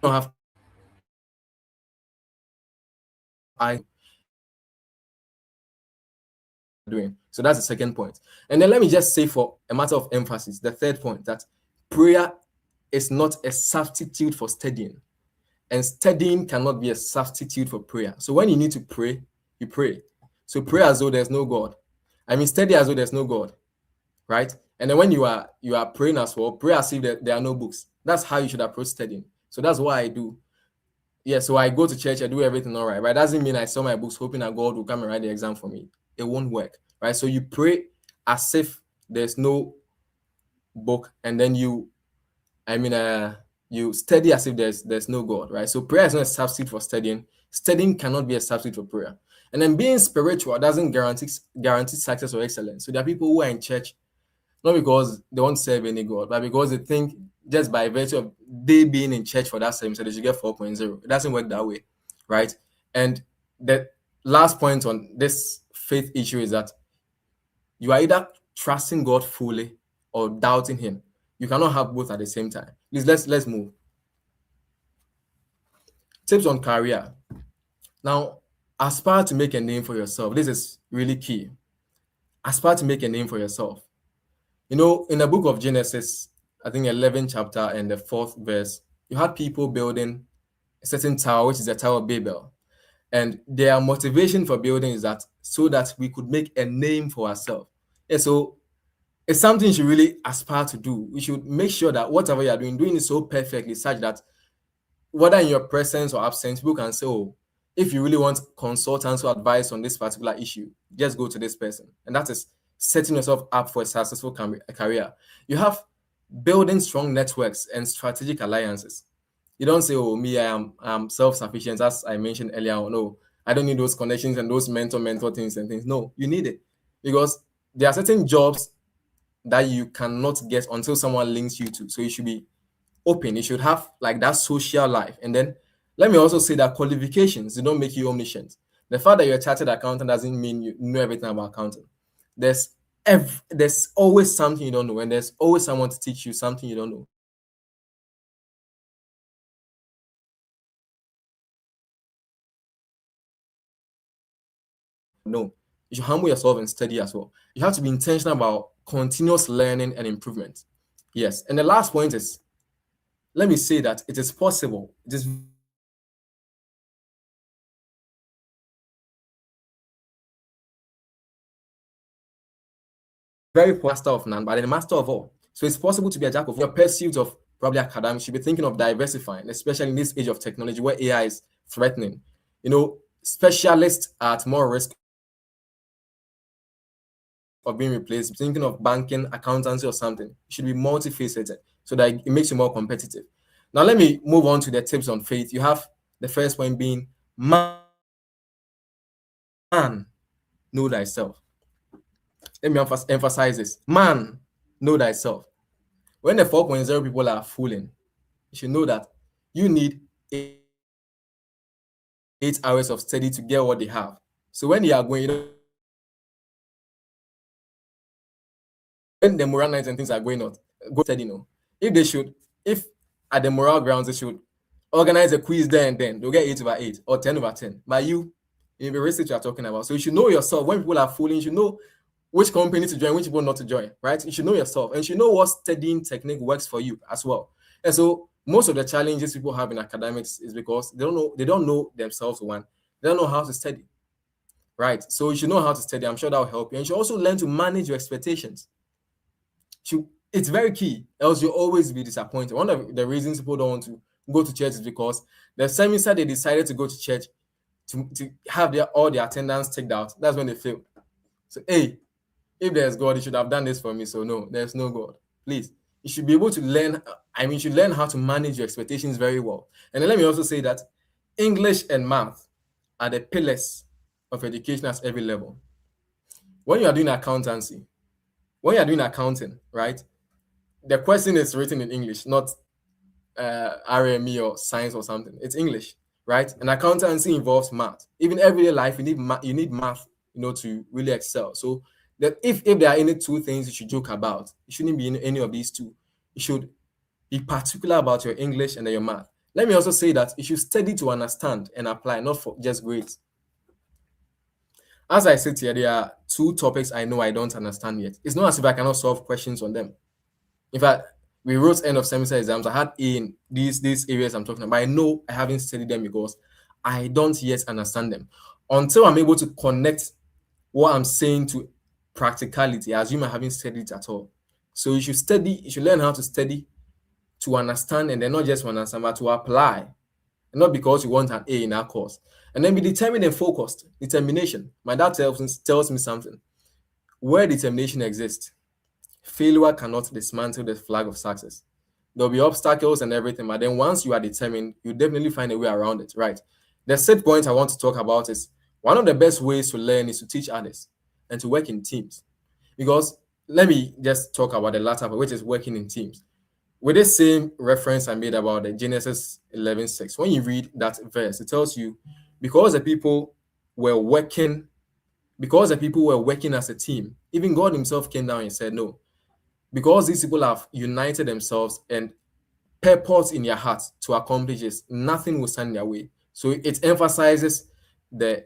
have eye doing? So that's the second point. And then let me just say, for a matter of emphasis, the third point, that prayer is not a substitute for studying. And studying cannot be a substitute for prayer. So when you need to pray, you pray. So pray as though there's no God. I mean, study as though there's no God, right? And then when you are praying as well, pray as if there are no books. That's how you should approach studying. So that's what I do. Yeah, so I go to church, I do everything all right, but it doesn't mean I saw my books hoping that God will come and write the exam for me. It won't work, right? So you pray as if there's no book, and then you study as if there's no God, right? So prayer is not a substitute for studying. Studying cannot be a substitute for prayer. And then being spiritual doesn't guarantee success or excellence. So there are people who are in church not because they won't serve any God, but because they think just by virtue of they being in church for that same, so they should get 4.0. It doesn't work that way, right? And the last point on this faith issue is that you are either trusting God fully or doubting Him. You cannot have both at the same time. Please let's move. Tips on career. Now, aspire to make a name for yourself. This is really key. Aspire to make a name for yourself. You know, in the book of Genesis, I think 11th chapter and the 4th verse, you had people building a certain tower, which is the Tower of Babel. And their motivation for building is that so that we could make a name for ourselves. And so it's something you should really aspire to do. We should make sure that whatever you are doing it so perfectly such that whether in your presence or absence, people can say, oh, if you really want consultants or advice on this particular issue, just go to this person. And that is setting yourself up for a successful career. You have building strong networks and strategic alliances. You don't say, oh, me, I'm self-sufficient, as I mentioned earlier. No, I don't need those connections and those mentor things and things. No, you need it. Because there are certain jobs that you cannot get until someone links you to. So you should be open. You should have like that social life. And then let me also say that qualifications, they don't make you omniscient. The fact that you're a chartered accountant doesn't mean you know everything about accounting. There's always something you don't know, and there's always someone to teach you something you don't know. No, you should humble yourself and study as well. You have to be intentional about continuous learning and improvement. Yes. And the last point is, let me say that it is possible. It is very master of none, but the master of all. So it's possible to be a jack of your pursuit of probably academics. You should be thinking of diversifying, especially in this age of technology where AI is threatening. You know, specialists are at more risk of being replaced. Thinking of banking, accountancy, or something. You should be multifaceted so that it makes you more competitive. Now, let me move on to the tips on faith. You have the first point being man, know thyself. Let me emphasize this. Man, know thyself. When the 4.0 people are fooling, you should know that you need 8 hours of study to get what they have. So when they are going, when the moral nights and things are going on, go study, if at the moral grounds, they should organize a quiz there and then, they'll get 8/8 or 10/10. But you, in the research you're talking about. So you should know yourself. When people are fooling, you should know which company to join, which people not to join, right? You should know yourself and you should know what studying technique works for you as well. And so most of the challenges people have in academics is because they don't know themselves. One, they don't know how to study, right? So you should know how to study. I'm sure that will help you. And you should also learn to manage your expectations. It's very key, else you'll always be disappointed. One of the reasons people don't want to go to church is because the semester they decided to go to church to have all their attendance taken out. That's when they fail. So, hey, if there's God, he should have done this for me. So no, there's no God. Please, you should be able to learn. You should learn how to manage your expectations very well. And then let me also say that English and math are the pillars of education at every level. When you are doing accountancy, when you are doing accounting, right? The question is written in English, not RME or science or something. It's English, right? And accountancy involves math. Even everyday life, you need math, to really excel. So that if there are any two things you should joke about, it shouldn't be in any of these two. You should be particular about your English and then your math. Let me also say that you should study to understand and apply, not for just grades. As I sit here, there are two topics I know I don't understand yet. It's not as if I cannot solve questions on them. In fact, we wrote end of semester exams. I had A in these areas I'm talking about. But I know I haven't studied them because I don't yet understand them. Until I'm able to connect what I'm saying to practicality, I assume I haven't studied it at all. So you should study, you should learn how to study to understand, and then not just to understand, but to apply. And not because you want an A in that course. And then be determined and focused. Determination. My dad tells me something. Where determination exists, failure cannot dismantle the flag of success. There'll be obstacles and everything, but then once you are determined, you definitely find a way around it, right? The third point I want to talk about is One of the best ways to learn is to teach others and to work in teams. Because let me just talk about the latter part, which is working in teams. With the same reference I made about the Genesis 11:6, when you read that verse, it tells you because the people were working, because the people were working as a team, even God Himself came down and said, no, because these people have united themselves and purpose in their hearts to accomplish this, nothing will stand in their way. So it emphasizes the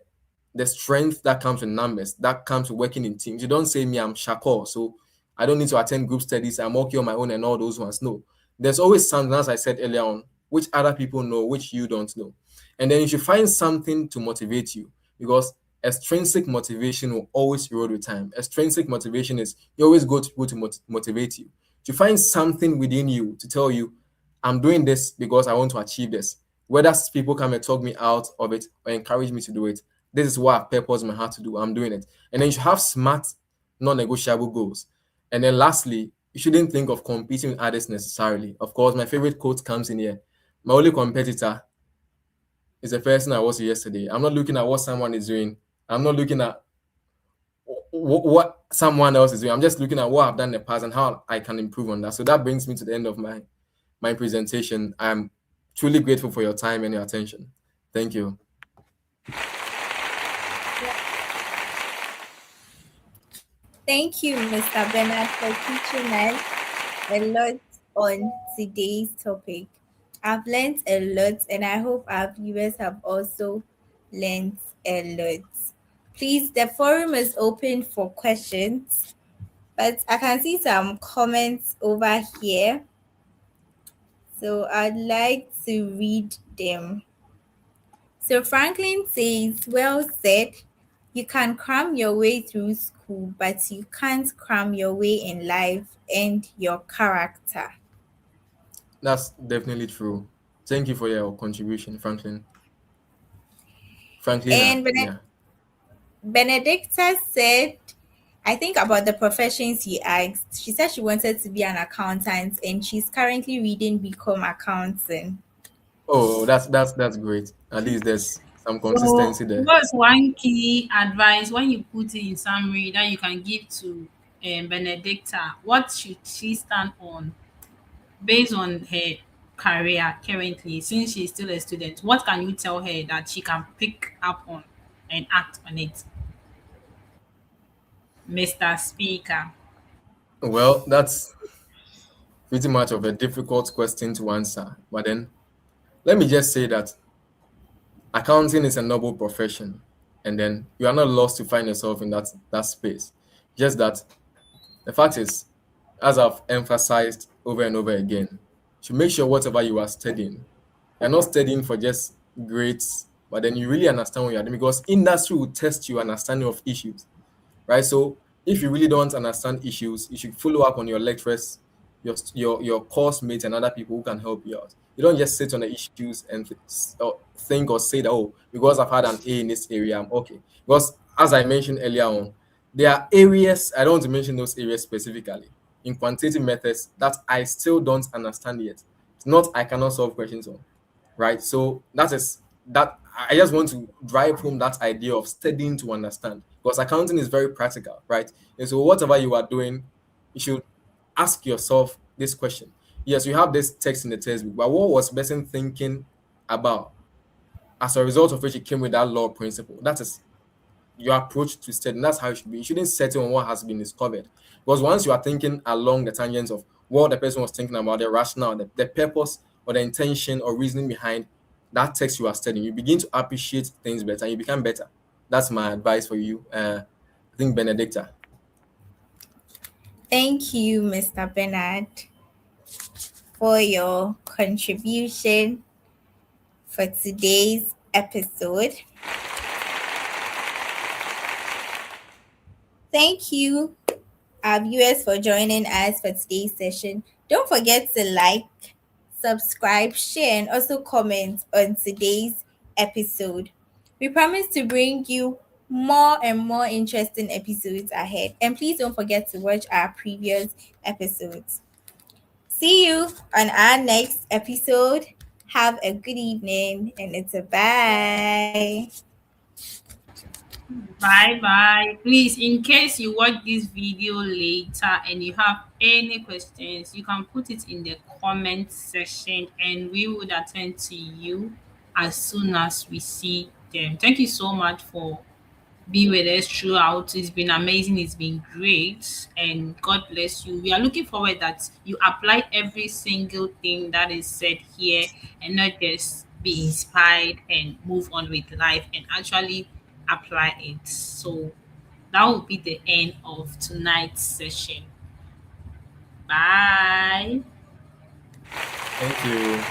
the strength that comes with numbers, that comes with working in teams. You don't say me, I'm Shako, so I don't need to attend group studies, I'm okay on my own and all those ones. No. There's always something, as I said earlier on, which other people know, which you don't know. And then you should find something to motivate you because extrinsic motivation will always erode with time. Extrinsic motivation is you always go to people to motivate you. To find something within you to tell you, I'm doing this because I want to achieve this. Whether people come and talk me out of it or encourage me to do it, this is what I've purposed my heart to do. I'm doing it. And then you should have smart, non-negotiable goals. And then lastly, you shouldn't think of competing with others necessarily. Of course, my favorite quote comes in here. My only competitor is the person I was yesterday. I'm not looking at what someone is doing. I'm not looking at what someone else is doing. I'm just looking at what I've done in the past and how I can improve on that. So that brings me to the end of my presentation. I'm truly grateful for your time and your attention. Thank you. Thank you, Mr. Bernard, for teaching us a lot on today's topic. I've learned a lot, and I hope our viewers have also learned a lot. Please, the forum is open for questions, but I can see some comments over here. So I'd like to read them. So Franklin says, well said, you can cram your way through school, but you can't cram your way in life and your character. That's definitely true. Thank you for your contribution, Franklin. Franklina, And yeah. Benedicta said, I think about the professions he asked. She said she wanted to be an accountant and she's currently reading Become Accounting. Oh, that's great. At least there's some So, consistency there. what's one key advice when you put it in summary that you can give to Benedicta? What should she stand on based on her career currently, since she's still a student? What can you tell her that she can pick up on and act on it, Mr. Speaker? Well, that's pretty much of a difficult question to answer. But then let me just say that accounting is a noble profession. And then you are not lost to find yourself in that space. Just that the fact is, as I've emphasized over and over again, you should make sure whatever you are studying, you're not studying for just grades, but then you really understand what you're doing because industry will test your understanding of issues, right? So if you really don't understand issues, you should follow up on your lecturers, your course mates, and other people who can help you out. You don't just sit on the issues and or think or say that, oh, because I've had an A in this area, I'm okay. Because as I mentioned earlier on, there are areas, I don't want to mention those areas specifically, in quantitative methods that I still don't understand yet. It's not I cannot solve questions on, right? So that is that I just want to drive home that idea of studying to understand because accounting is very practical, right? And so whatever you are doing, you should ask yourself this question. Yes, you have this text in the textbook, but what was person thinking about as a result of which it came with that law principle? That is your approach to studying. That's how it should be. You shouldn't settle on what has been discovered. Because once you are thinking along the tangents of what the person was thinking about, the rationale, the purpose or the intention or reasoning behind that text you are studying, you begin to appreciate things better and you become better. That's my advice for you. I think Benedicta. Thank you, Mr. Bernard, for your contribution for today's episode. Thank you, our viewers, for joining us for today's session. Don't forget to like, subscribe, share, and also comment on today's episode. We promise to bring you more and more interesting episodes ahead. And please don't forget to watch our previous episodes. See you on our next episode. Have a good evening and it's a bye. Bye bye. Please, in case you watch this video later and you have any questions, you can put it in the comment section and we would attend to you as soon as we see them. Thank you so much for be with us throughout. It's been amazing. It's been great. And God bless you. We are looking forward that you apply every single thing that is said here and not just be inspired and move on with life and actually apply it. So that will be the end of tonight's session. Bye. Thank you.